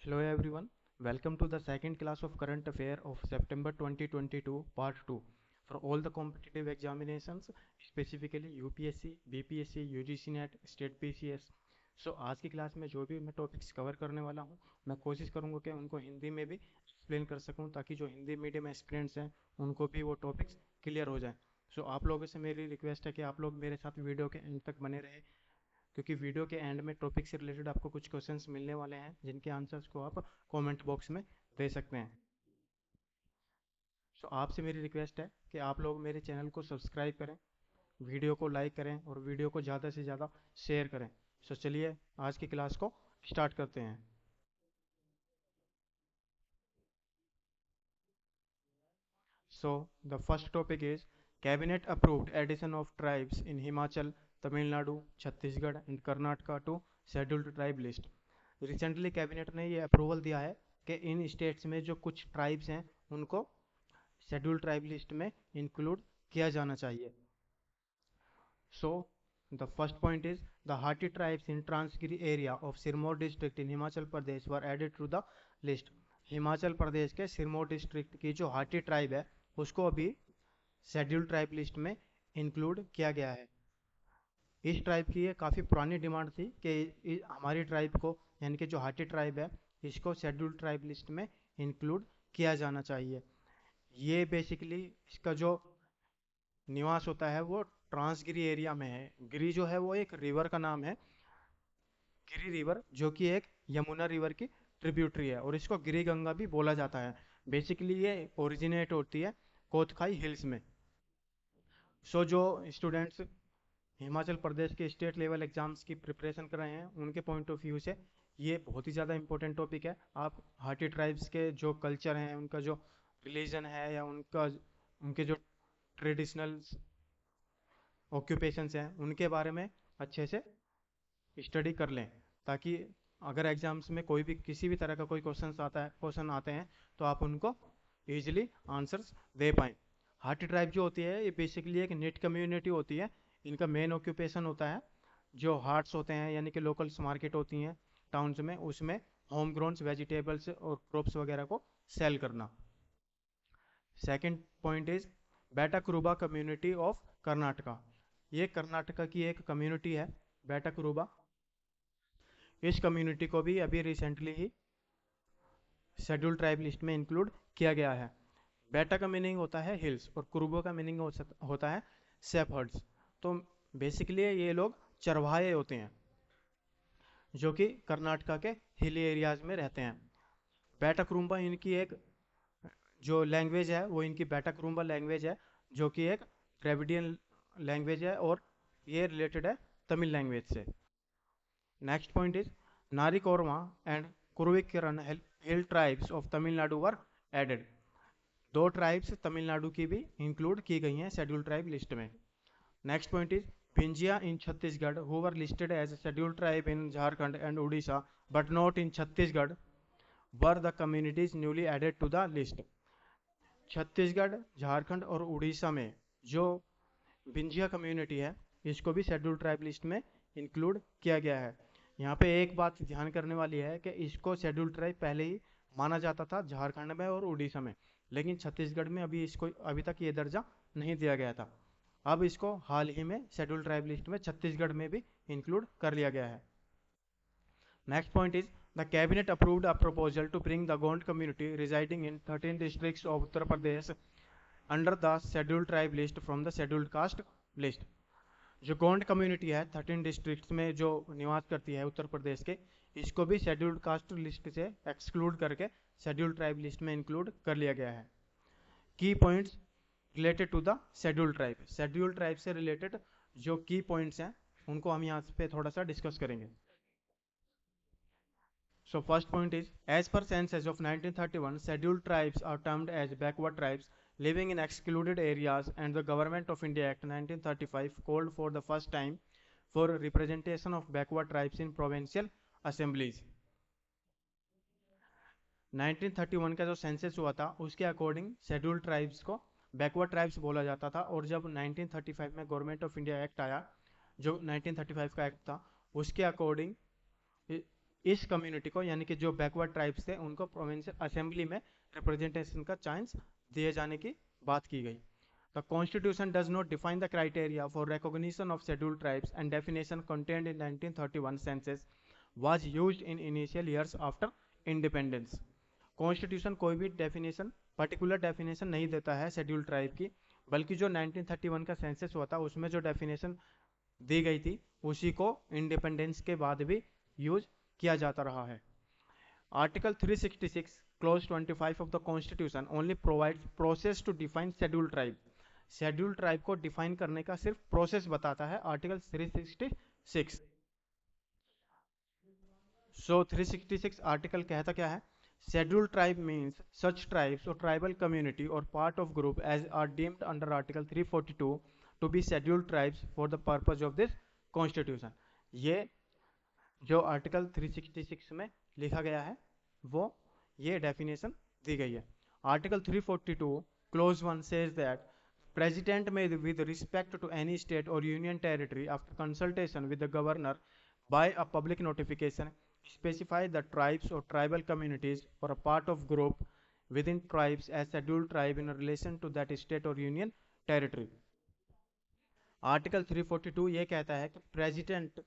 Hello everyone, welcome to the second class of current affair of September 2022 part 2 for all the competitive examinations, specifically UPSC, BPSC, UGC net, state PCS। आज की class में जो भी मैं topics cover करने वाला हूँ, मैं कोशिश करूँगा कि उनको हिंदी में भी एक्सप्लेन कर सकूँ ताकि जो हिंदी मीडियम एस्पिरेंट्स हैं उनको भी वो टॉपिक्स क्लियर हो जाए। आप लोगों से मेरी रिक्वेस्ट है कि आप लोग मेरे साथ वीडियो के एंड तक बने रहे, क्योंकि वीडियो के एंड में टॉपिक से रिलेटेड आपको कुछ क्वेश्चंस मिलने वाले हैं जिनके आंसर्स को आप कमेंट बॉक्स में दे सकते हैं। आपसे मेरी रिक्वेस्ट है कि आप लोग मेरे चैनल को सब्सक्राइब करें, वीडियो को लाइक करें और वीडियो को ज़्यादा से ज़्यादा शेयर करें। चलिए आज की क्लास को स्टार्ट करते हैं। The first topic is Cabinet approved addition of tribes in Himachal, Tamil Nadu, Chhattisgarh and Karnataka to scheduled tribe list। Recently cabinet ने ये अप्रूवल दिया है कि इन स्टेट्स में जो कुछ ट्राइब्स हैं उनको शेड्यूल ट्राइब लिस्ट में इंक्लूड किया जाना चाहिए। The first point is the Hati tribes in Transgiri area of Sirmaur district in Himachal Pradesh were added to the list. Himachal Pradesh के सिरमौर डिस्ट्रिक्ट की जो हाटी ट्राइब है उसको अभी शेड्यूल ट्राइब लिस्ट में इंक्लूड किया गया है। इस ट्राइब की ये काफ़ी पुरानी डिमांड थी कि हमारी ट्राइब को, यानी कि जो हाटी ट्राइब है, इसको शेड्यूल ट्राइब लिस्ट में इंक्लूड किया जाना चाहिए। ये बेसिकली इसका जो निवास होता है वो ट्रांसगिरी एरिया में है। गिरी जो है वो एक रिवर का नाम है, गिरी रिवर, जो कि एक यमुना रिवर की ट्रिब्यूटरी है और इसको गिरी गंगा भी बोला जाता है। बेसिकली ये ओरिजिनेट होती है कोतखाई हिल्स में। जो स्टूडेंट्स हिमाचल प्रदेश के स्टेट लेवल एग्जाम्स की प्रिपरेशन कर रहे हैं उनके पॉइंट ऑफ व्यू से ये बहुत ही ज़्यादा इंपॉर्टेंट टॉपिक है। आप हाटी ट्राइब्स के जो कल्चर हैं, उनका जो रिलीजन है या उनके जो ट्रेडिशनल ऑक्यूपेशंस हैं उनके बारे में अच्छे से स्टडी कर लें, ताकि अगर एग्जाम्स में कोई भी किसी भी तरह का कोई क्वेश्चन आते हैं तो आप उनको ईजिली आंसर्स दे पाएँ। हाटी ट्राइब जो होती है ये बेसिकली एक नेट कम्युनिटी होती है। इनका मेन ऑक्यूपेशन होता है जो हार्ट्स होते हैं, यानी कि लोकल्स मार्केट होती हैं टाउन्स में, उसमें होम ग्रोन्स वेजिटेबल्स और क्रॉप्स वगैरह को सेल करना। सेकंड पॉइंट इज बेटा क्रूबा कम्युनिटी ऑफ कर्नाटका। ये कर्नाटका की एक कम्युनिटी है बेटा क्रूबा। इस कम्युनिटी को भी अभी रिसेंटली ही शेड्यूल ट्राइब लिस्ट में इंक्लूड किया गया है। बेटा का मीनिंग होता है हिल्स और क्रूबो का मीनिंग होता है सेफर्ड्स। तो बेसिकली ये लोग चरवाहे होते हैं जो कि कर्नाटका के हिली एरियाज में रहते हैं। बेटा क्रूम्बा इनकी एक जो लैंग्वेज है वो इनकी बेटा क्रूम्बा लैंग्वेज है, जो कि एक द्रविडियन लैंग्वेज है और ये रिलेटेड है तमिल लैंग्वेज से। Next point is Narikoravan and Kuruvikkaran hill tribes of Tamil Nadu were added. दो ट्राइब्स तमिलनाडु की भी इंक्लूड की गई हैं शेड्यूल ट्राइब लिस्ट में। Next point is Bhinjia in Chhattisgarh who were listed as schedule tribe in Jharkhand and Orissa but not in Chhattisgarh were the communities newly added to the list. Chhattisgarh, Jharkhand और उड़ीसा में जो भिंजिया कम्युनिटी है इसको भी शेड्यूल ट्राइब लिस्ट में इंक्लूड किया गया है। यहाँ पे एक बात ध्यान करने वाली है कि इसको शेड्यूल ट्राइब पहले ही माना जाता था झारखंड में और उड़ीसा में, लेकिन छत्तीसगढ़ में अभी तक ये दर्जा नहीं दिया गया था। अब इसको हाल ही में शेड्यूल ट्राइब लिस्ट में छत्तीसगढ़ में भी इंक्लूड कर लिया गया है। Next point is the cabinet approved a proposal to bring the Gond community residing in 13 districts of Uttar Pradesh under the scheduled tribe list from the scheduled caste list. जो गोंड कम्युनिटी है 13 districts में जो निवास करती है उत्तर प्रदेश के, इसको भी शेड्यूल्ड कास्ट लिस्ट से एक्सक्लूड करके शेड्यूल्ड ट्राइब लिस्ट में इंक्लूड कर लिया गया है। Key points related to the scheduled tribe, scheduled tribe से रिलेटेड जो की पॉइंट्स हैं उनको हम यहाँ पे थोड़ा सा डिस्कस करेंगे। First point is, as per census of 1931, scheduled tribes are termed as backward tribes living in excluded areas, and the Government of India Act 1935 called for the first time for representation of backward tribes in provincial assemblies। 1931 का जो census हुआ था उसके according scheduled tribes को backward tribes बोला जाता था, और जब 1935 में गवर्नमेंट ऑफ इंडिया एक्ट आया, जो 1935 का एक्ट था, उसके अकॉर्डिंग इस कम्युनिटी को यानी कि जो बैकवर्ड ट्राइब्स थे उनको प्रोविंशियल असेंबली में रिप्रेजेंटेशन का चांस दिए जाने की बात की गई। The Constitution does not define the criteria for recognition of scheduled tribes, and definition contained in 1931 census was used in initial years after independence. Constitution कोई भी definition particular definition नहीं देता है scheduled tribe की, बल्कि जो 1931 का सेंसस हुआ था उसमें जो definition दी गई थी उसी को इंडिपेंडेंस के बाद भी यूज किया जाता रहा है। Article 366 clause 25 of the constitution only provides process to define schedule tribe. Schedule tribe को डिफाइन करने का सिर्फ प्रोसेस बताता है आर्टिकल 366। सो 366 आर्टिकल कहता क्या है? Schedule tribe means such tribes और ट्राइबल कम्युनिटी और part of group as are deemed under article 342 to be scheduled tribes for the purpose of this constitution. ये जो आर्टिकल 366 में लिखा गया है वो ये डेफिनेशन दी गई है। Article 342 close 1 says that President may, with respect to any state or union territory, after consultation with the governor by a public notification, specify the tribes or tribal communities or a part of group within tribes as scheduled tribe in relation to that state or union territory. Article 342 ये कहता है कि president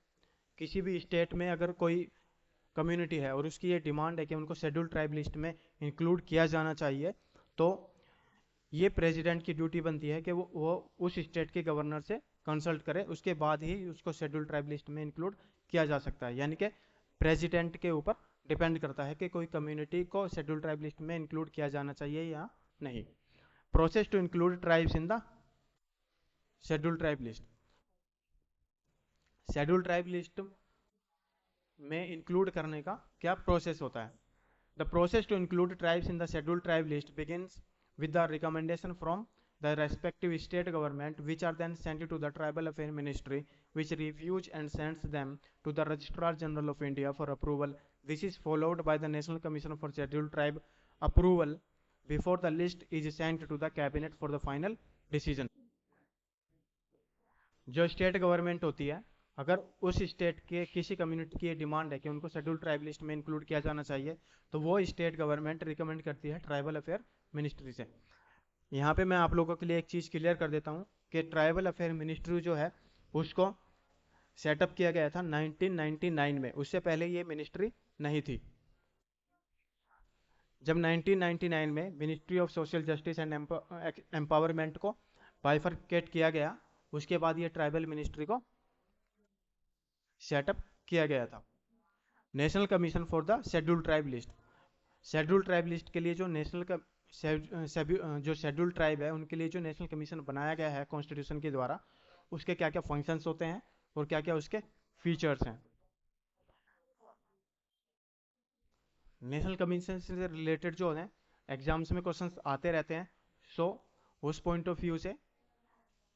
किसी भी state में अगर कोई community है और उसकी ये डिमांड है कि उनको शेड्यूल ट्राइब लिस्ट में इंक्लूड किया जाना चाहिए, तो ये प्रेसिडेंट की ड्यूटी बनती है कि वो उस स्टेट के गवर्नर से कंसल्ट करे, उसके बाद ही उसको शेड्यूल ट्राइब लिस्ट में इंक्लूड किया जा सकता है। यानी कि प्रेसिडेंट के ऊपर डिपेंड करता है कि कोई कम्युनिटी को शेड्यूल ट्राइब लिस्ट में इंक्लूड किया जाना चाहिए या नहीं। Process to include tribes in the schedule tribe list. Schedule tribe list में इंक्लूड करने का क्या प्रोसेस होता है? The process to include tribes in the schedule tribe list begins with the recommendation from the respective state government, which are then sent to the Tribal Affairs Ministry, which reviews and sends them to the Registrar General of India for approval. This is followed by the National Commission for Scheduled Tribe approval before the list is sent to the cabinet for the final decision. जो state government होती है, अगर उस state के किसी community की demand है कि उनको शेड्यूल ट्राइब लिस्ट में इंक्लूड किया जाना चाहिए, तो वो स्टेट गवर्नमेंट रिकमेंड करती है ट्राइबल अफेयर मिनिस्ट्री से। यहाँ पे मैं आप लोगों के लिए एक चीज़ क्लियर कर देता हूँ कि ट्राइबल अफेयर मिनिस्ट्री जो है उसको सेटअप किया गया था 1999 में, उससे पहले ये मिनिस्ट्री नहीं थी। जब 1999 में ministry of social justice and empowerment को बाइफरकेट किया गया, उसके बाद ये ट्राइबल मिनिस्ट्री को सेटअप किया गया था। National commission for the schedule tribe list. Schedule tribe list के लिए जो जो शेड्यूल ट्राइब है उनके लिए जो नेशनल कमीशन बनाया गया है कॉन्स्टिट्यूशन के द्वारा, उसके क्या क्या फंक्शंस होते हैं और क्या क्या उसके फीचर्स हैं। नेशनल कमीशन से रिलेटेड जो है एग्जाम्स में क्वेश्चंस आते रहते हैं, सो उस पॉइंट ऑफ व्यू से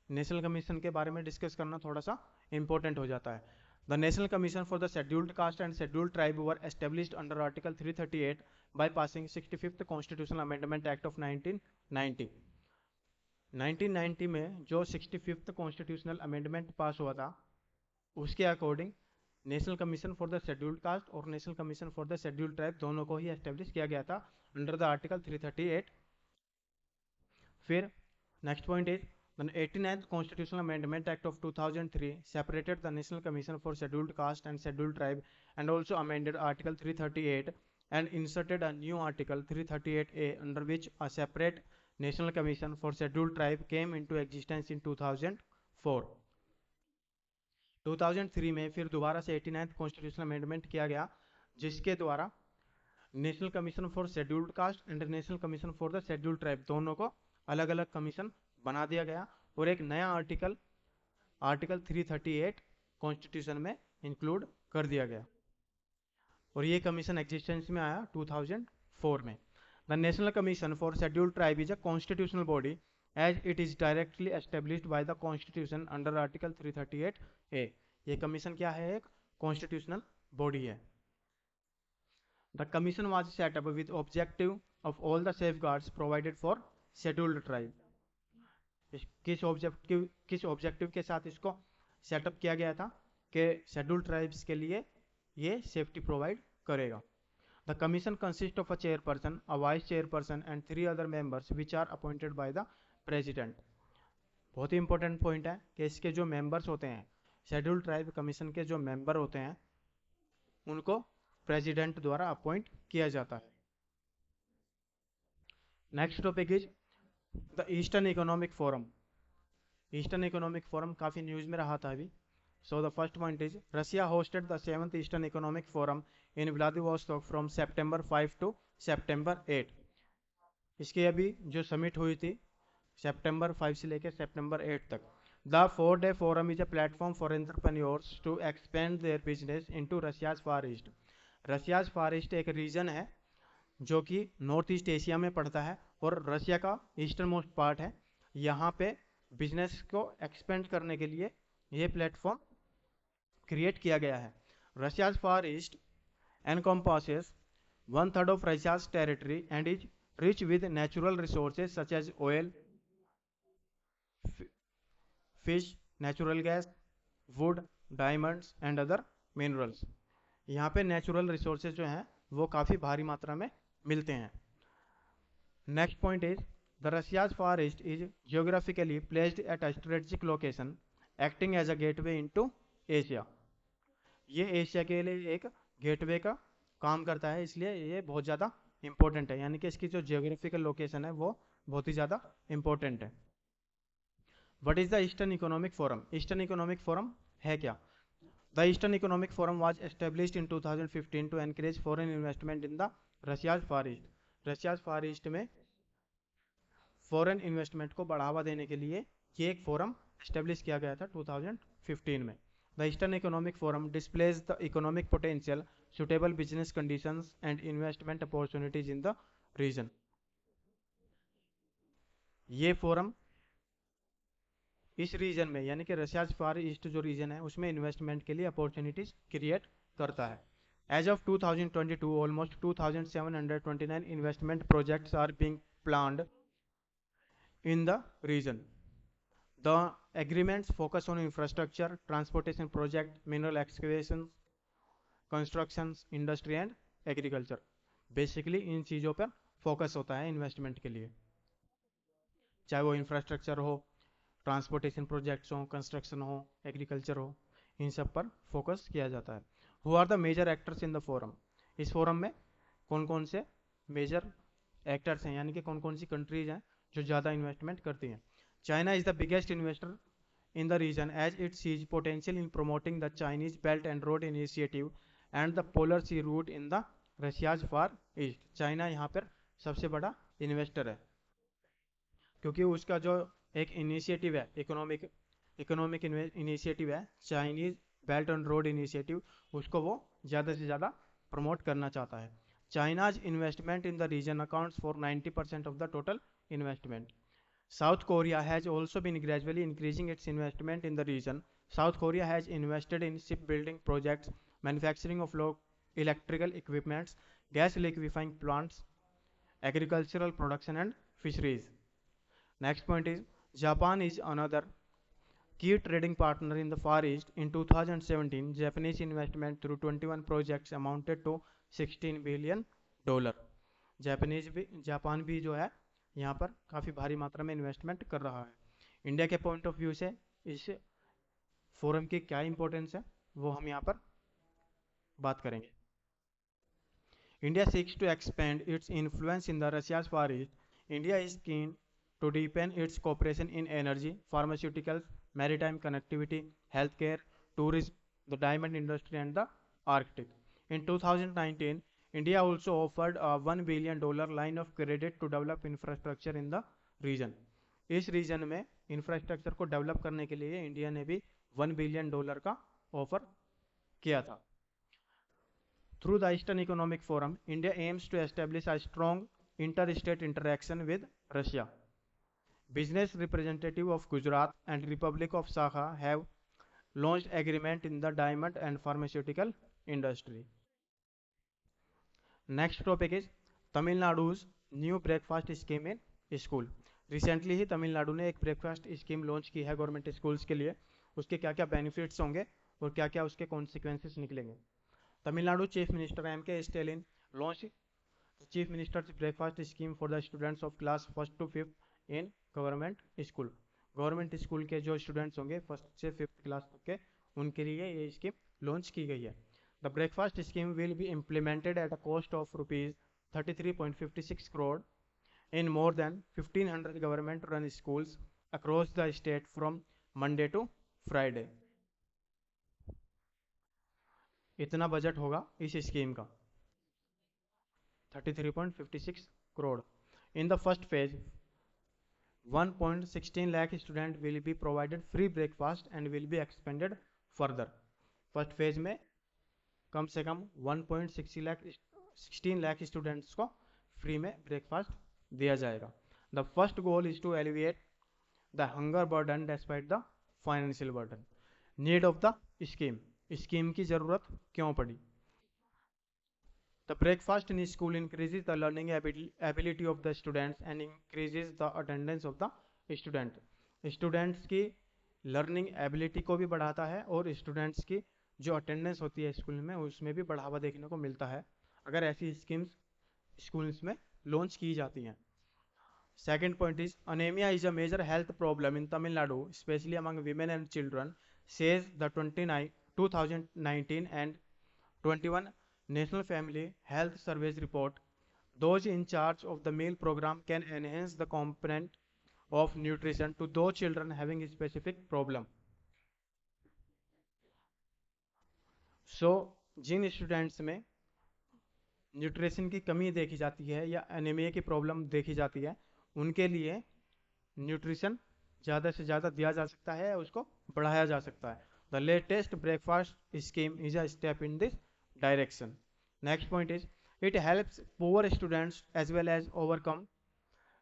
नेशनल कमीशन के बारे में डिस्कस करना थोड़ा सा इंपॉर्टेंट हो जाता है। The National Commission for the Scheduled Caste and Scheduled Tribe were established under Article 338 by passing 65th Constitutional Amendment Act of 1990. 1990 में जो 65th Constitutional Amendment पास हुआ था, उसके according national commission for the scheduled caste और national commission for the scheduled tribe दोनों को ही establish किया गया था अंडर द आर्टिकल 338। फिर next point is The 89th Constitutional Amendment Act of 2003 separated the National Commission for Scheduled Caste and Scheduled Tribe and also amended Article 338 and inserted a new Article 338A under which a separate National Commission for Scheduled Tribe came into existence in 2004. 2003 में फिर दोबारा से 89th Constitutional Amendment किया गया, जिसके द्वारा national commission for scheduled caste and national commission for the scheduled tribe दोनों को अलग अलग कमीशन बना दिया गया और एक नया आर्टिकल 338 कॉन्स्टिट्यूशन में इंक्लूड कर दिया गया और ये कमीशन एग्जिस्टेंस में आया 2004 में। The national commission for scheduled tribe is a constitutional body as it is directly established by the constitution under article 338A। ये कमीशन क्या है? एक कॉन्स्टिट्यूशनल बॉडी है। The commission was set up with objective of all the safeguards provided for scheduled tribe. किस objective के साथ इसको setup किया गया था कि शेड्यूल्ड ट्राइब्स के लिए ये सेफ्टी प्रोवाइड करेगा। The commission consist of a chairperson, a vice chairperson and 3 other members which are appointed by the president. बहुत ही इंपॉर्टेंट पॉइंट है कि इसके जो मेंबर्स होते हैं, शेड्यूल्ड ट्राइब कमीशन के जो मेंबर होते हैं, उनको प्रेसिडेंट द्वारा अपॉइंट किया जाता है। Next topic is the eastern economic forum. Eastern economic forum काफी न्यूज में रहा था अभी। सो the first point is Russia hosted the 7th eastern economic forum in Vladivostok from September 5 to September 8। इसकी अभी जो समिट हुई थी September 5 से लेकर September 8 तक। The 4-day forum is a platform for entrepreneurs to expand their business into Russia's far east. Russia's far east एक region है जो कि नॉर्थ ईस्ट एशिया में पड़ता है और रशिया का ईस्टर्न मोस्ट पार्ट है। यहाँ पे बिजनेस को एक्सपेंड करने के लिए ये प्लेटफॉर्म क्रिएट किया गया है। Russia's far east encompasses 1/3 of Russia's territory and is rich with natural resources such as oil, fish, natural gas, wood, diamonds and other minerals। यहाँ पे नेचुरल रिसोर्सेज जो हैं वो काफ़ी भारी मात्रा में मिलते हैं। Next point is the Russia's far east is geographically placed at a strategic location acting as a gateway into Asia. ये एशिया के लिए एक गेटवे का काम करता है, इसलिए ये बहुत ज़्यादा इंपॉर्टेंट है, यानी कि इसकी जो जियोग्राफिकल लोकेशन है वो बहुत ही ज़्यादा इंपॉर्टेंट है। What is the eastern economic forum? Eastern economic forum है क्या? The eastern economic forum was established in 2015 to encourage foreign investment in the Russia's far east. Russia's far east में foreign investment को बढ़ावा देने के लिए ये एक फोरम एस्टेब्लिश किया गया था 2015 में। The eastern economic forum displays the economic potential, suitable business conditions and investment opportunities in the region। ये फोरम इस रीजन में यानी कि रशिया फार ईस्ट जो रीजन है उसमें इन्वेस्टमेंट के लिए अपॉर्चुनिटीज क्रिएट करता है। As of 2022 almost 2729 investment projects are being planned in the region। The agreements focus on infrastructure, transportation project, mineral excavation, constructions, industry and agriculture. Basically इन चीज़ों पर फोकस होता है इन्वेस्टमेंट के लिए, चाहे वो इंफ्रास्ट्रक्चर हो, ट्रांसपोर्टेशन प्रोजेक्ट्स हो, कंस्ट्रक्शन हो, एग्रीकल्चर हो, इन सब पर फोकस किया जाता है। Who are the major actors in the forum? इस फोरम में कौन कौन से मेजर एक्टर्स हैं, यानी कि कौन कौन सी कंट्रीज हैं जो ज़्यादा इन्वेस्टमेंट करती हैं? China is the biggest investor in the region as it sees potential in promoting the Chinese Belt and Road Initiative and the Polar Sea route in the Russia's far east। China यहाँ पर सबसे बड़ा investor है क्योंकि उसका जो एक initiative है, इकोनॉमिक इनिशिएटिव है, Chinese belt and road initiative, उसको वो ज़्यादा से ज़्यादा प्रमोट करना चाहता है। China's investment in the region accounts for 90% of the total investment. South Korea has also been gradually increasing its investment in the region। South Korea has invested in shipbuilding projects, manufacturing of low electrical equipments, gas liquefying plants, agricultural production and fisheries। Next point is Japan is another key trading partner in the Far East। In 2017, Japanese investment through 21 projects amounted to $16 billion। Japan भी जो है यहाँ पर काफ़ी भारी मात्रा में investment कर रहा है। इंडिया के पॉइंट ऑफ व्यू से इस फोरम की क्या इंपॉर्टेंस है वो हम यहाँ पर बात करेंगे। India seeks to expand its influence in the Russia's far East. India is keen to deepen its cooperation in energy, pharmaceuticals, maritime connectivity, health care, tourism, the diamond industry and the Arctic. In 2019 India also offered a $1 billion line of credit to develop infrastructure in the region। इस region में infrastructure को develop करने के लिए India ने भी $1 billion का offer किया था। Through the eastern economic Forum India aims to establish a strong interstate interaction with Russia. Business representative of Gujarat and Republic of Sakha have launched agreement in the diamond and pharmaceutical industry. Next topic is Tamil Nadu's new breakfast scheme in school. Recently ही तमिलनाडु ने एक breakfast scheme launch की है government schools के लिए। उसके क्या क्या बेनिफिट्स होंगे और क्या क्या उसके कॉन्सिक्वेंसेस निकलेंगे। Tamil Nadu Chief Minister M.K. Stalin launched the Chief Minister's breakfast scheme for the students of class 1st to 5th in government school. Government school के जो स्टूडेंट्स होंगे फर्स्ट से फिफ्थ क्लास तक के, उनके लिए ये स्कीम लॉन्च की गई है. The breakfast scheme will be implemented at a cost of ₹33.56 crore in more than 1500 government run schools across the state from Monday to Friday. इतना बजट होगा इस स्कीम का 33.56 crore. In the first phase 1.16 lakh student will be provided free breakfast and will be expanded further. First phase में कम से कम 1.16 lakh students को free में ब्रेकफास्ट दिया जाएगा. The first goal is to alleviate the hunger burden despite the financial burden. Need of the scheme की जरूरत क्यों पड़ी? The breakfast in school increases the learning ability of the students and increases the attendance of the student. Students की learning ability को भी बढ़ाता है और स्टूडेंट्स की जो अटेंडेंस होती है स्कूल में उसमें भी बढ़ावा देखने को मिलता है अगर ऐसी स्कीम्स स्कूल्स में लॉन्च की जाती हैं. Second point is anemia is a major health problem in Tamil Nadu, especially among women and children, says the 2019 and 21 National Family Health Surveys report. Those in charge of the meal program can enhance the component of nutrition to those children having a specific problem. So, जिन students में nutrition की कमी देखी जाती है या anaemia की problem देखी जाती है उनके लिए न्यूट्रिशन ज़्यादा से ज़्यादा दिया जा सकता है, उसको बढ़ाया जा सकता है. The latest breakfast scheme is a step in this direction. Next point is it helps poor students as well as overcome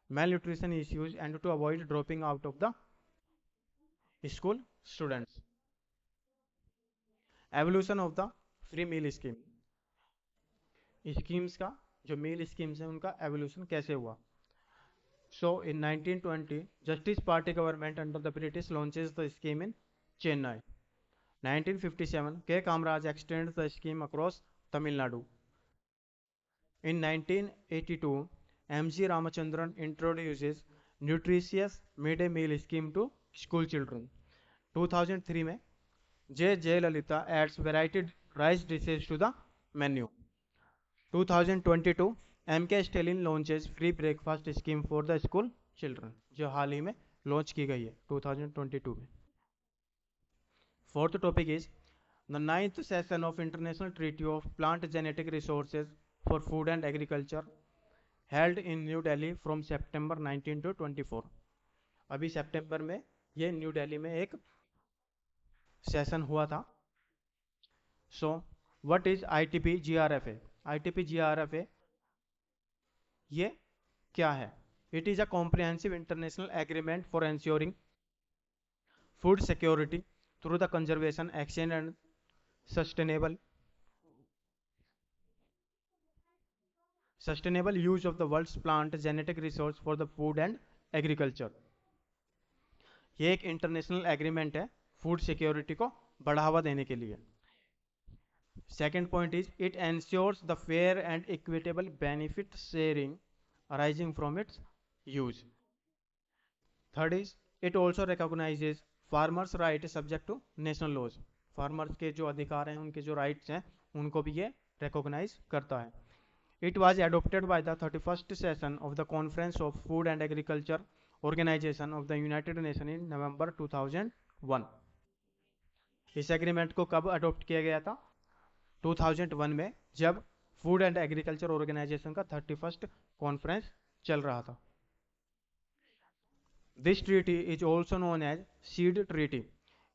malnutrition issues and to avoid dropping out of the school students. Evolution of the free meal scheme. Schemes का जो meal schemes है उनका evolution कैसे हुआ? So in 1920 Justice Party government under the British launches the scheme in Chennai. 1957 K. Kamaraj extends the scheme across Tamil Nadu. In 1982 M.G. Ramachandran introduces nutritious midday meal scheme to school children. 2003 में J. Jayalalitha adds variety rice dishes to the menu. 2022 M.K. Stalin launches free breakfast scheme for the school children, जो हाल ही में launch की गई है 2022 में. Fourth topic is the 9th session of International Treaty of Plant Genetic Resources for Food and Agriculture held in New Delhi from September 19 to 24. अभी सितंबर में ये न्यू दिल्ली में एक सेशन हुआ था. So what is ITP GRFA? ITP GRFA ये क्या है? It is a comprehensive international agreement for ensuring food security through the conservation, exchange and sustainable use of the world's plant genetic resource for the food and agriculture. ये एक international agreement है food security को बढ़ावा देने के लिए. Second point is it ensures the fair and equitable benefit sharing arising from its use. Third is it also recognises farmers right subject to national laws. Farmers के जो अधिकार हैं उनके जो राइट्स हैं उनको भी ये रिकॉग्नाइज करता है. It was adopted by the 31st session of the conference of Food and agriculture Organisation of the United Nation in November 2001. इस एग्रीमेंट को कब अडोप्ट किया गया था? 2001 में, जब फूड एंड एग्रीकल्चर ऑर्गेनाइजेशन का 31st कॉन्फ्रेंस चल रहा था. This treaty is also known as seed treaty.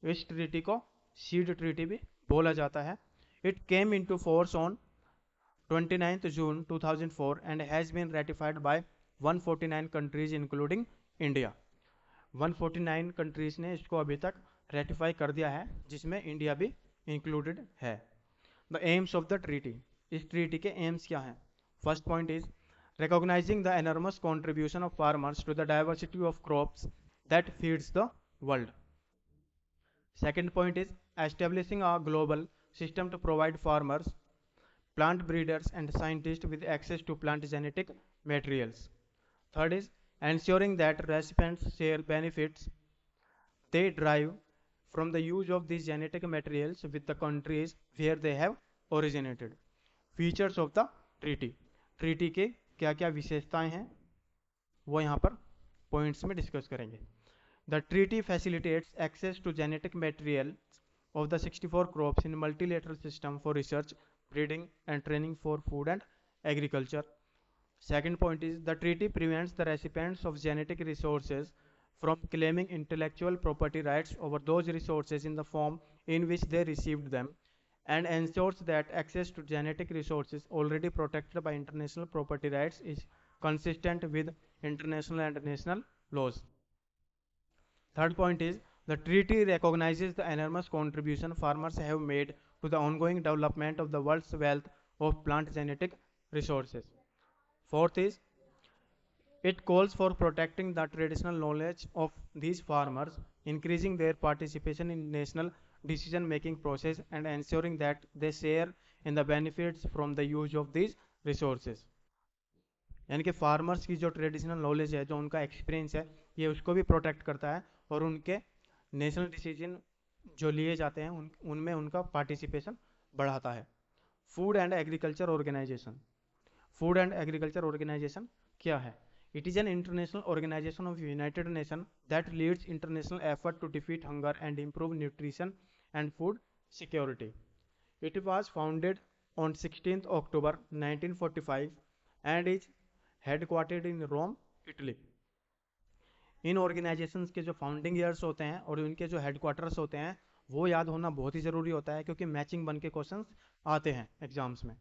इस ट्रीटी को सीड ट्रीटी भी बोला जाता है. It came into force on 29th June 2004 and has been ratified by 149 countries including India. 149 countries ने इसको अभी तक रेटिफाई कर दिया है जिसमें इंडिया भी इंक्लूडेड है. The AIIMS of the treaty. इस ट्रीटी के एम्स क्या हैं? First point is recognizing the enormous contribution of farmers to the diversity of crops that feeds the world. Second point is establishing a global system to provide farmers plant breeders and scientists with access to plant genetic materials. Third is ensuring that recipients share benefits they derive from the use of these genetic materials with the countries where they have originated. Features of the treaty, treaty के क्या क्या विशेषताएं हैं वो यहाँ पर points में discuss करेंगे. The treaty facilitates access to genetic material of the 64 crops in multilateral system for research, breeding and training for food and agriculture. Second point is the treaty prevents the recipients of genetic resources from claiming intellectual property rights over those resources in the form in which they received them and ensures that access to genetic resources already protected by international property rights is consistent with international and national laws. Third point is the treaty recognizes the enormous contribution farmers have made to the ongoing development of the world's wealth of plant genetic resources. Fourth is it calls for protecting the traditional knowledge of these farmers, increasing their participation in national decision-making process and ensuring that they share in the benefits from the use of these resources. यानी कि farmers की जो traditional knowledge है, जो उनका experience है, ये उसको भी प्रोटेक्ट करता है और उनके नेशनल डिसीजन जो लिए जाते हैं उनमें उनका पार्टिसिपेशन बढ़ाता है. Food and agriculture organisation. Food and agriculture organisation क्या है? It is an international organisation of united nation that leads international effort to defeat hunger and improve nutrition and food security. It was founded on 16 October 1945 and is headquartered in Rome, Italy. इन organisations के जो founding years होते हैं और उनके जो headquarters होते हैं वो याद होना बहुत ही ज़रूरी होता है क्योंकि मैचिंग बन के क्वेश्चंस आते हैं एग्जाम्स में.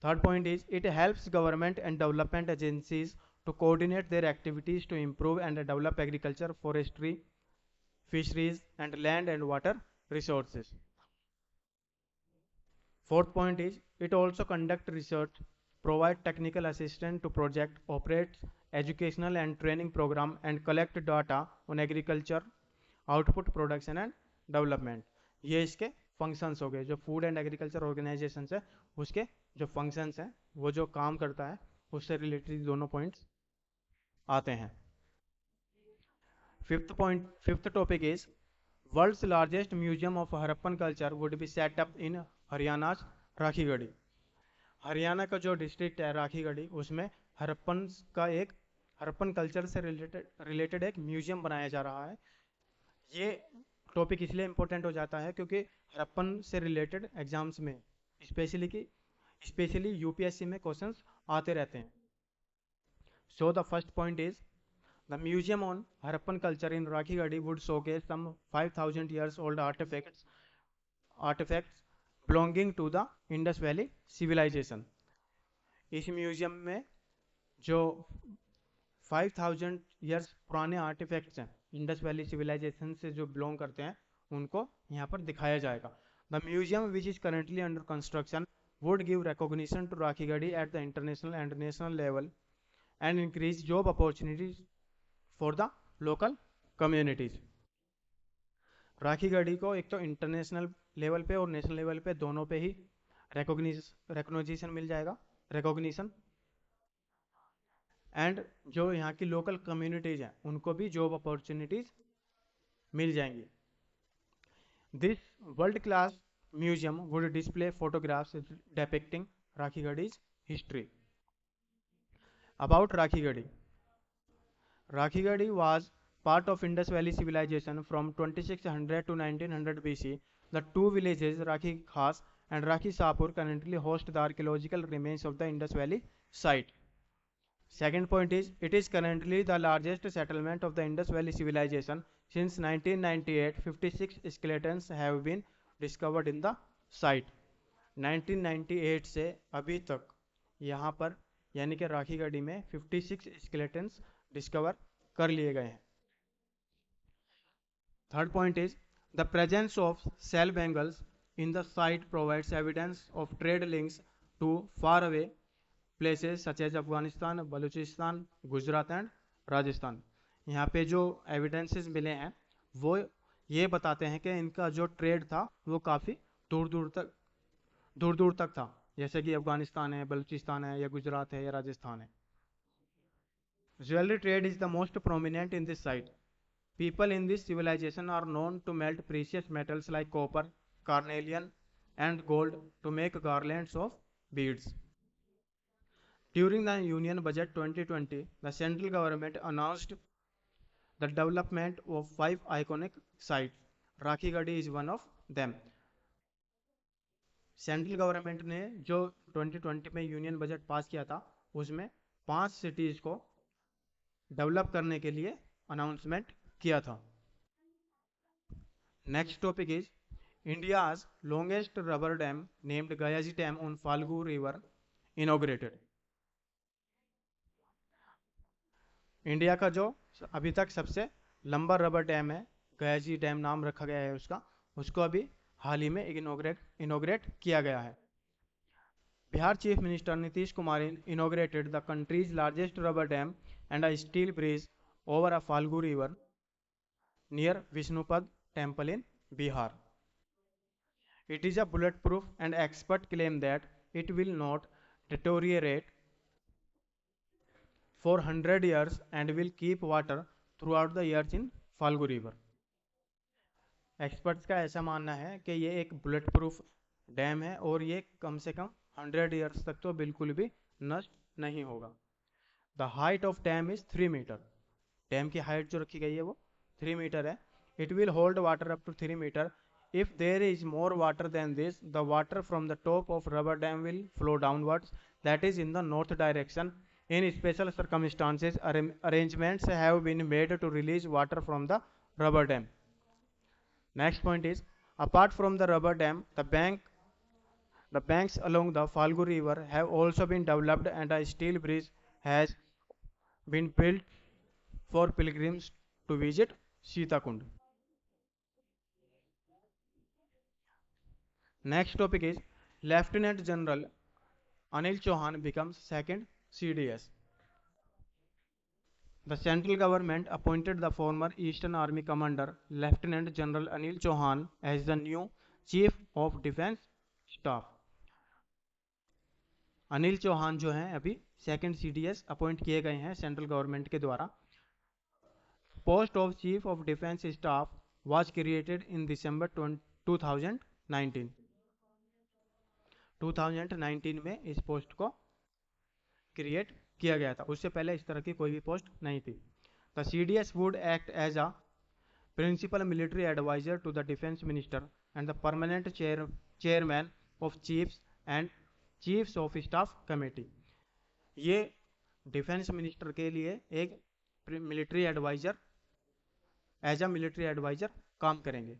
Third point is it helps government and development agencies to coordinate their activities to improve and develop agriculture, forestry, fisheries and land and water resources. Fourth point is it also conduct research, provide technical assistance to project, operates educational and training program and collect data on agriculture, output, production and development. ये इसके functions हो गए. जो food and agriculture organisation है उसके जो functions हैं, वो जो काम करता है उससे रिलेटेड दोनों पॉइंट्स आते हैं. Fifth topic is world's largest museum of Harappan culture would be set up in Haryana's Rakhigarhi. Haryana का जो डिस्ट्रिक्ट है राखीगढ़ी, उसमें हरप्पन कल्चर से रिलेटेड एक म्यूजियम बनाया जा रहा है. ये टॉपिक इसलिए इम्पोर्टेंट हो जाता है क्योंकि हरप्पन से रिलेटेड एग्जाम्स में स्पेशली यूपीएससी में क्वेश्चंस आते रहते हैं. So the first point is the museum on Harappan culture in Rakhigarhi would showcase some 5000 years old artifacts belonging to the Indus Valley civilization. इस म्यूजियम में जो 5000 years पुराने आर्टिफैक्ट्स हैं इंडस वैली सिविलाइजेशन से जो बिलोंग करते हैं उनको यहाँ पर दिखाया जाएगा. The museum which is currently under construction would give recognition to Rakhigarhi at the international and national level and increase job opportunities for the local communities. Rakhigarhi को एक तो इंटरनेशनल लेवल पे और नेशनल लेवल पे दोनों पे ही रिकॉग्निशन मिल जाएगा, रिकॉग्निशन, एंड जो यहाँ की लोकल कम्युनिटीज हैं उनको भी जॉब अपॉर्चुनिटीज मिल जाएंगी. This world class museum would display photographs depicting Rakhigarhi's history. About Rakhigarhi. Rakhigarhi was part of Indus Valley civilization from 2600 to 1900 BC. The two villages Rakhi Khas and Rakhi Sapur currently host the archaeological remains of the Indus Valley site. Second point is it is currently the largest settlement of the Indus Valley civilization. Since 1998, 56 skeletons have been discovered in the site. 1998 से अभी तक यहाँ पर यानी कि राखीगढ़ी में 56 skeletons discover कर लिए गए हैं. Third point is the presence of shell bangles in the site provides evidence of trade links to faraway places such as Afghanistan, Balochistan, Gujarat and Rajasthan. यहाँ पे जो एविडेंसेस मिले हैं वो ये बताते हैं कि इनका जो ट्रेड था वो काफ़ी दूर दूर तक था. जैसे कि अफगानिस्तान है, बलूचिस्तान है, या गुजरात है, या राजस्थान है। Jewellery trade is the most prominent in this site. People in this civilization are known to melt precious metals like copper, carnelian, and gold to make garlands of beads. During the Union Budget 2020, the central government announced the development of 5 iconic sites. Rakhi Gadi is one of them. Central government ने जो 2020 में union budget pass किया था, उसमें 5 cities को develop करने के लिए अनाउंसमेंट किया था। Next topic is India's longest rubber dam named Gayaji Dam on Falgu River inaugurated. India का जो अभी तक सबसे लंबा रबर डैम है, गयाजी डैम नाम रखा गया है उसका, उसको अभी हाल ही में इनोग्रेट किया गया है। Bihar chief minister Nitish Kumar inaugurated the countries largest rubber dam and a steel bridge over a Falgu river near Vishnupad temple in Bihar. It is a bulletproof and expert claim that it will not deteriorate for 100 years and will keep water throughout the years in Falgu River. Experts का ऐसा मानना है कि ये एक bullet proof dam है और ये कम से कम 100 ईयर्स तक तो बिल्कुल भी नष्ट नहीं होगा। The height of dam is 3 meter. Dam की हाइट जो रखी गई है वो 3 मीटर है। It will hold water up to 3 meter. If there is more water than this, the water from the top of rubber dam will flow downwards, that is in the north direction. In special circumstances, arrangements have been made to release water from the rubber dam. Next point is, apart from the rubber dam, the banks along the Falgu River have also been developed and a steel bridge has been built for pilgrims to visit Sitakund. Next topic is Lieutenant General Anil Chauhan becomes second CDS. The central government appointed the former Eastern Army Commander Lieutenant General Anil Chauhan as the new Chief of Defence Staff. Anil Chauhan जो हैं अभी second CDS appoint किए गए हैं central government के द्वारा। Post of chief of defence staff was created in December 2019। 2019 में इस पोस्ट को क्रिएट किया गया था, उससे पहले इस तरह की कोई भी पोस्ट नहीं थी। The CDS would act as a principal military adviser to the defence minister and the permanent chairman of chiefs and chiefs of staff committee. ये डिफेंस मिनिस्टर के लिए एक military adviser, as a military adviser काम करेंगे।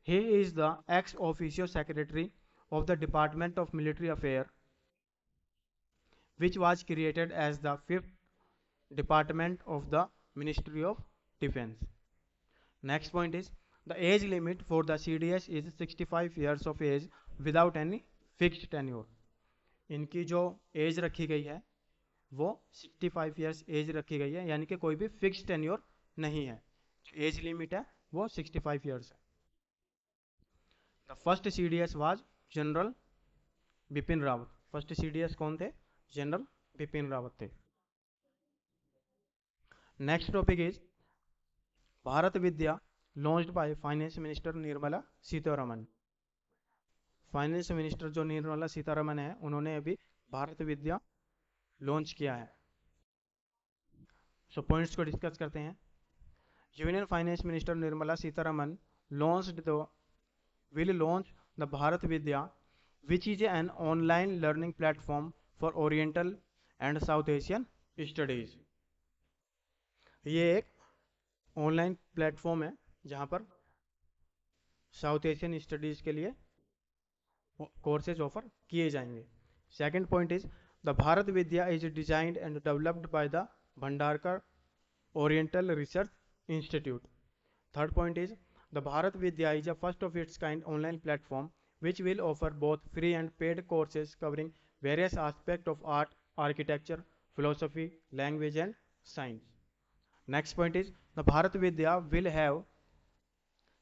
He is the ex officio secretary of the Department of Military Affairs, which was created as the 5th department of the Ministry of Defense. Next point is the age limit for the CDS is 65 years of age without any fixed tenure. इनकी जो as रखी गई है वो 65 years as रखी गई है, यानी कि कोई भी फिक्स टेन्योर नहीं है। एज लिमिट है वो 65 years है। The first CDS was general Bipin Rawat. First CDS कौन थे? जनरल बिपिन रावत थे। Next topic is Bharat Vidya launched by finance minister Nirmala Sitharaman. Finance minister जो निर्मला सीतारमन है, उन्होंने अभी भारत विद्या लॉन्च किया है। सो पॉइंट्स को डिस्कस करते हैं। Union finance minister Nirmala Sitharaman will launch the Bharat Vidya, which is an online learning platform for Oriental and South Asian studies. ये एक ऑनलाइन प्लेटफॉर्म है जहाँ पर साउथ एशियन स्टडीज के लिए कोर्सेज ऑफर किए जाएंगे। Second point is the Bharat Vidya is designed and developed by the Bhandarkar oriental research institute. Third point is the Bharat Vidya is a first of its kind online platform which will offer both free and paid courses covering various aspects of art, architecture, philosophy, language and science. Next point is the Bharat Vidya will have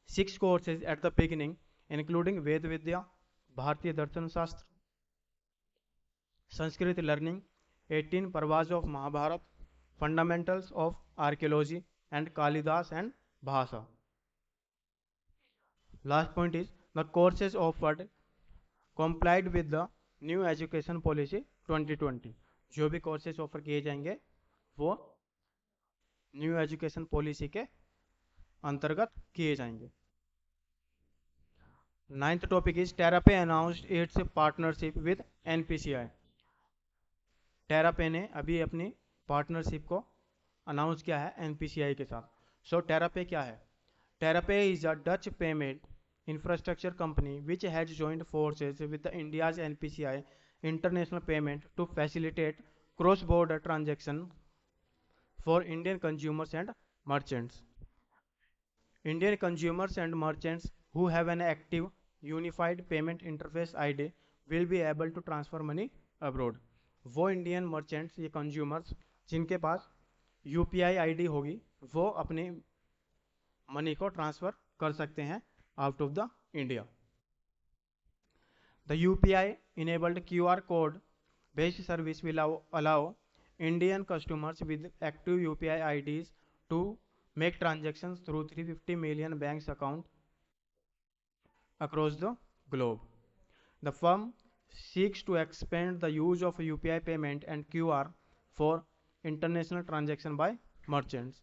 6 courses at the beginning including Ved Vidya, Bharatiya Darshan Shastra, Sanskrit learning, 18 Parvas of Mahabharat, fundamentals of archaeology, and Kalidas and Bhasa. Last point is the courses offered complied with the new education policy 2020. जो भी courses offer किए जाएंगे वो new education policy के अंतर्गत किए जाएंगे. Ninth topic is TerraPay announced its partnership with NPCI. TerraPay ने अभी अपनी पार्टनरशिप को अनाउंस किया है एनपीसीआई के साथ. सो टेरापे क्या है? TerraPay is a Dutch payment infrastructure company which has joined forces with the India's NPCI international payment to facilitate cross-border transaction for Indian consumers and merchants. Indian consumers and merchants who have an active unified payment interface ID will be able to transfer money abroad. वो Indian merchants ये consumers जिनके पास UPI ID होगी वो अपनी money को transfer कर सकते हैं out of the India. The UPI enabled QR code based service will allow Indian customers with active UPI IDs to make transactions through 350 million banks account across the globe. The firm seeks to expand the use of UPI payment and QR for international transaction by merchants.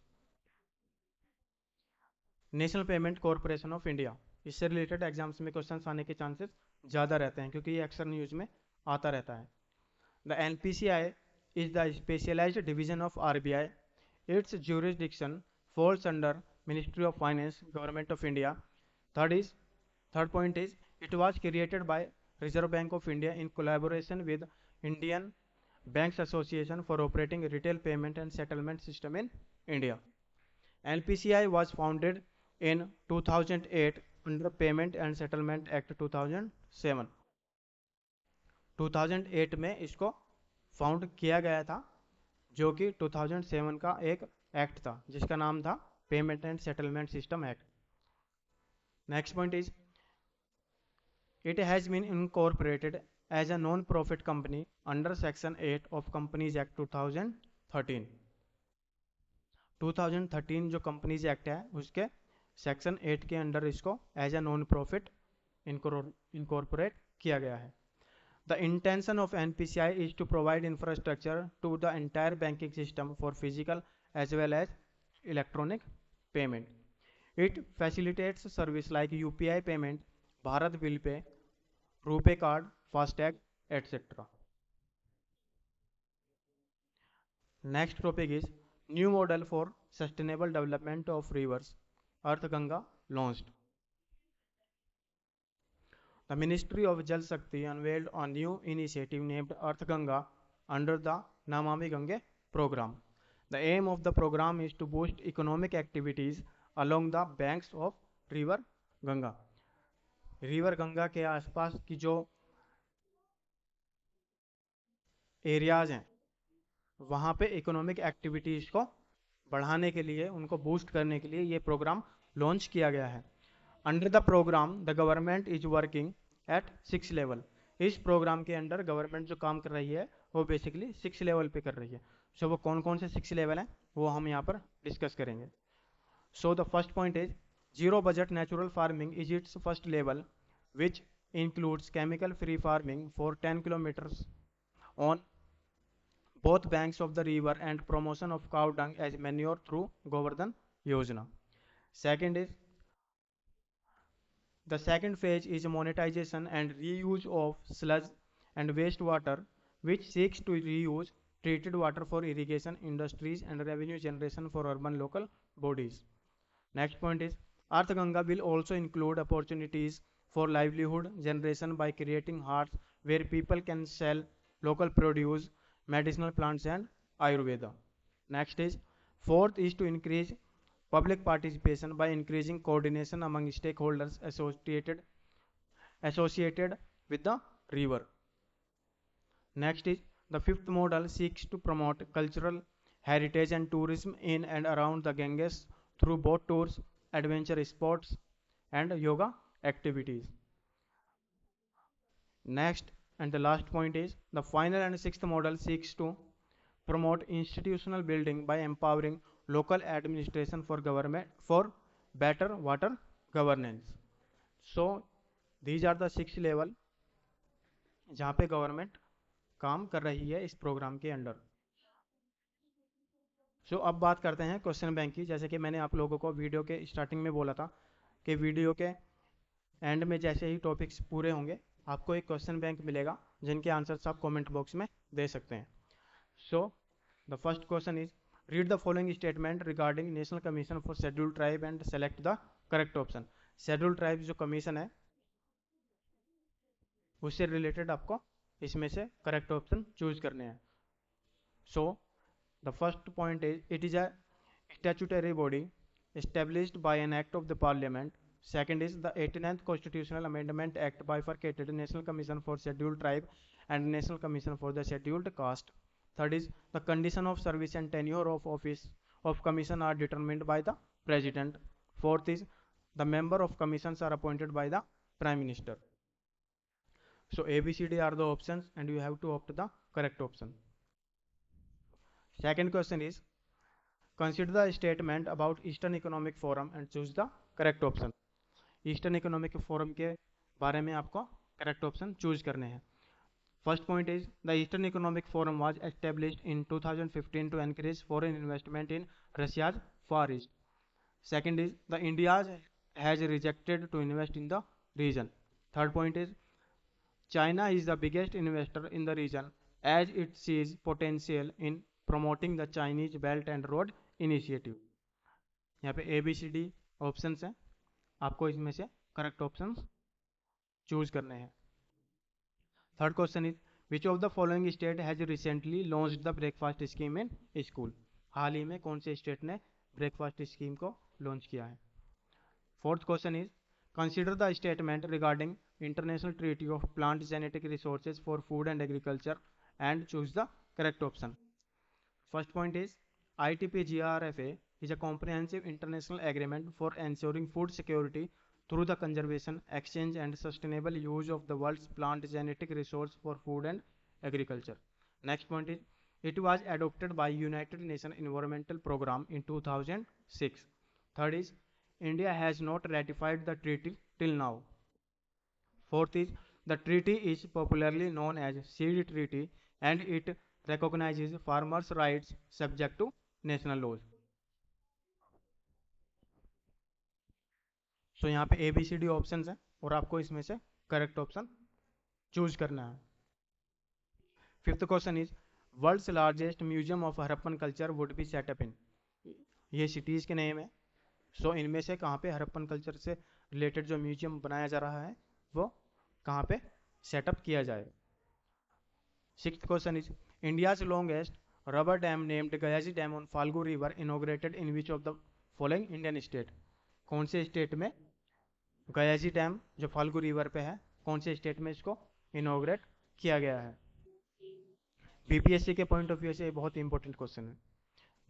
National payment corporation of India, इससे related exams में questions आने के chances ज़्यादा रहते हैं क्योंकि ये अक्सर न्यूज़ में आता रहता है. The NPCI is the specialised division of RBI. Its jurisdiction falls under ministry of finance, government of India. Third point is it was created by reserve bank of India in collaboration with Indian banks association for operating retail payment and settlement system in India. NPCI was founded in 2008 under Payment and Settlement Act 2007. 2008 में इसको found किया गया था जो कि 2007 का एक act था जिसका नाम था payment and settlement system act. Next point is it has been incorporated as a non profit company under section 8 of companies act 2013. 2013 जो कंपनीज एक्ट है उसके सेक्शन 8 के अंडर इसको as a non profit incorporate किया गया है. The intention of NPCI is to provide infrastructure to the entire banking system for physical as well as electronic payment. It facilitates service like UPI payment, Bharat bill pay, RuPay card, FASTag etcetera. Next topic is New model for sustainable development of rivers, Earth Ganga launched. The Ministry of Jal Shakti unveiled a new initiative named Earth Ganga under the Namami Gange program. The aim of the program is to boost economic activities along the banks of river Ganga. River Ganga के आसपास की जो areas हैं वहाँ पे economic activities को बढ़ाने के लिए, उनको बूस्ट करने के लिए ये प्रोग्राम लॉन्च किया गया है. Under the programme the government is working at 6 level. इस प्रोग्राम के अंडर गवर्नमेंट जो काम कर रही है वो बेसिकली 6 लेवल पे कर रही है. सो वो कौन कौन से 6 लेवल हैं वो हम यहाँ पर डिस्कस करेंगे. सो the first point is zero budget natural farming is it's first level which includes chemical free farming for 10 kilometers on both banks of the river and promotion of cow dung as manure through Govardhan Yojana. Second is the second phase is monetization and reuse of sludge and wastewater, which seeks to reuse treated water for irrigation industries and revenue generation for urban local bodies. Next point is Earth Ganga will also include opportunities for livelihood generation by creating hearts where people can sell local produce, medicinal plants and Ayurveda. Next is fourth is to increase public participation by increasing coordination among stakeholders associated with the river. Next is the fifth model seeks to promote cultural heritage and tourism in and around the Ganges through boat tours, adventure sports and yoga activities. Next And the last point is the final and sixth model seeks to promote institutional building by empowering local administration for government for better water governance. So these are the 6 level जहाँ पे government काम कर रही है इस programme के under. सो अब बात करते हैं क्वेश्चन बैंक की. जैसे कि मैंने आप लोगों को वीडियो के स्टार्टिंग में बोला था कि वीडियो के एंड में जैसे ही टॉपिक्स पूरे होंगे आपको एक क्वेश्चन बैंक मिलेगा जिनके आंसर्स आप कमेंट बॉक्स में दे सकते हैं. So the first question is read the following statement regarding national commission for scheduled tribe and select the correct option. Scheduled tribe जो कमीशन है उससे रिलेटेड आपको इसमें से करेक्ट ऑप्शन चूज करने हैं. So the first point is it is a statutory body established by an act of the parliament. Second is the 89th constitutional amendment act bifurcated national commission for scheduled tribe and national commission for the scheduled caste. Third is the condition of service and tenure of office of commission are determined by the president. Fourth is the member of commissions are appointed by the prime minister. So ABCD are the options and you have to opt the correct option. Second question is consider the statement about Eastern Economic Forum and choose the correct option. Eastern economic forum के बारे में आपको correct option choose करने हैं. First point is the eastern economic forum was established in 2015 to encourage foreign investment in Russia's far east. Second is the India has rejected to invest in the region. Third point is China is the biggest investor in the region as it sees potential in promoting the Chinese Belt and Road Initiative. यहाँ पे ABCD options हैं, आपको इसमें से correct options choose करने हैं. Third question is which of the following state has recently launched the breakfast scheme in school. हाल ही में कौन से स्टेट ने ब्रेकफास्ट स्कीम को लॉन्च किया है. Fourth question is consider the statement regarding international treaty of plant genetic resources for food and agriculture and choose the correct option. First point is ITP-GRFA is a comprehensive international agreement for ensuring food security through the conservation, exchange and sustainable use of the world's plant genetic resource for food and agriculture. Next point is it was adopted by United Nations Environmental Programme in 2006. Third is India has not ratified the treaty till now. Fourth is the treaty is popularly known as Seed Treaty and it recognizes farmers' rights subject to national laws. So यहाँ पे ABCD options हैं और आपको इसमें से correct option choose करना है. Fifth question is world's largest museum of Harappan culture would be setup in. ये सिटीज के नेम है. सो इनमें से कहाँ पे हरप्पन कल्चर से रिलेटेड जो म्यूजियम बनाया जा रहा है वो कहाँ पे सेटअप किया जाए. Sixth question is India's longest rubber dam named Gayaji Dam on Falgu River inaugurated in which of the following Indian state. कौन से स्टेट में गयाजी डैम जो फाल्गु रिवर पे है कौन से स्टेट में इसको इनोग्रेट किया गया है. बीपीएससी के पॉइंट ऑफ व्यू से बहुत इंपॉर्टेंट क्वेश्चन है.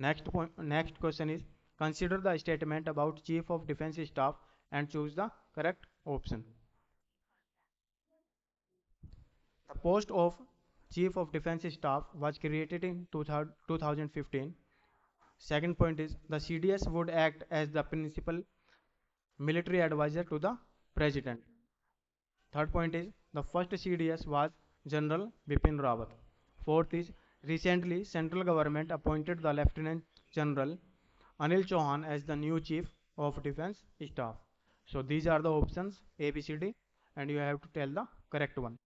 Next question is consider the statement about chief of defence staff and choose the correct option. The post of Chief of Defence Staff was created in 2015. Second point is the CDS would act as the principal military advisor to the president. Third point is the first CDS was General Bipin Rawat. Fourth is recently central government appointed the Lieutenant General Anil Chauhan as the new Chief of Defence Staff. So these are the options ABCD and you have to tell the correct one.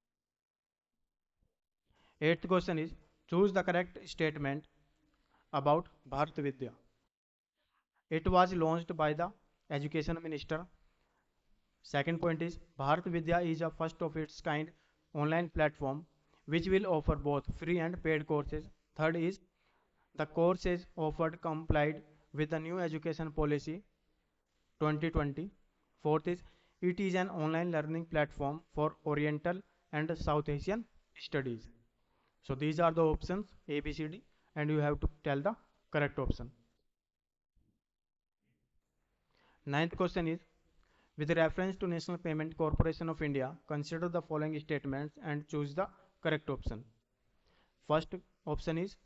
Eighth question is choose the correct statement about Bharat Vidya. It was launched by the education minister. Second point is Bharat Vidya is a first of its kind online platform which will offer both free and paid courses. Third is the courses offered complied with the new education policy 2020. Fourth is it is an online learning platform for Oriental and South Asian studies. So these are the options ABCD and you have to tell the correct option. Ninth question is With reference to National Payment Corporation of India, consider the following statements and choose the correct option. First option is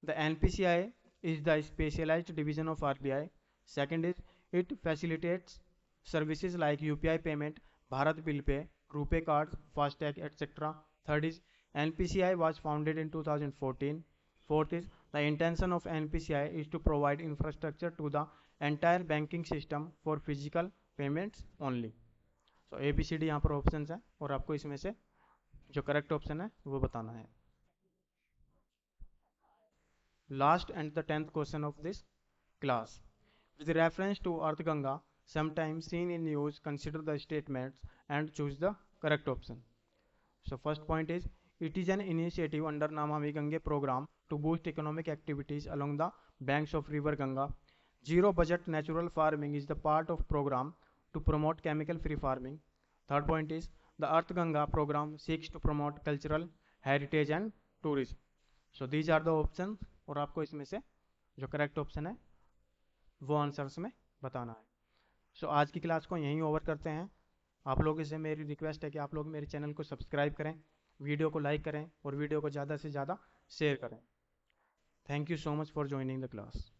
the NPCI is the specialized division of RBI. Second is it facilitates services like UPI payment, Bharat Bill Pay, RuPay cards, FASTag, etc. Third is NPCI was founded in 2014. Fourth is the intention of NPCI is to provide infrastructure to the entire banking system for physical payments only. So ABCD यहाँ पर options हैं और आपको इसमें से जो correct option है वो बताना है. Last and the 10th question of this class. With reference to Earth Ganga, sometimes seen in news, consider the statements and choose the correct option. So first point is, it is an initiative under Namami Gange program to boost economic activities along the banks of river Ganga. Zero budget natural farming is the part of program to promote chemical free farming. Third point is, the Earth Ganga program seeks to promote cultural heritage and tourism. So these are the options और आपको इसमें से जो correct option है वो answers में बताना है. सो आज की क्लास को यहीं ओवर करते हैं. आप लोगों से मेरी रिक्वेस्ट है कि आप लोग मेरे चैनल को सब्सक्राइब करें, वीडियो को लाइक करें और वीडियो को ज़्यादा से ज़्यादा शेयर करें. Thank you so much for joining the class.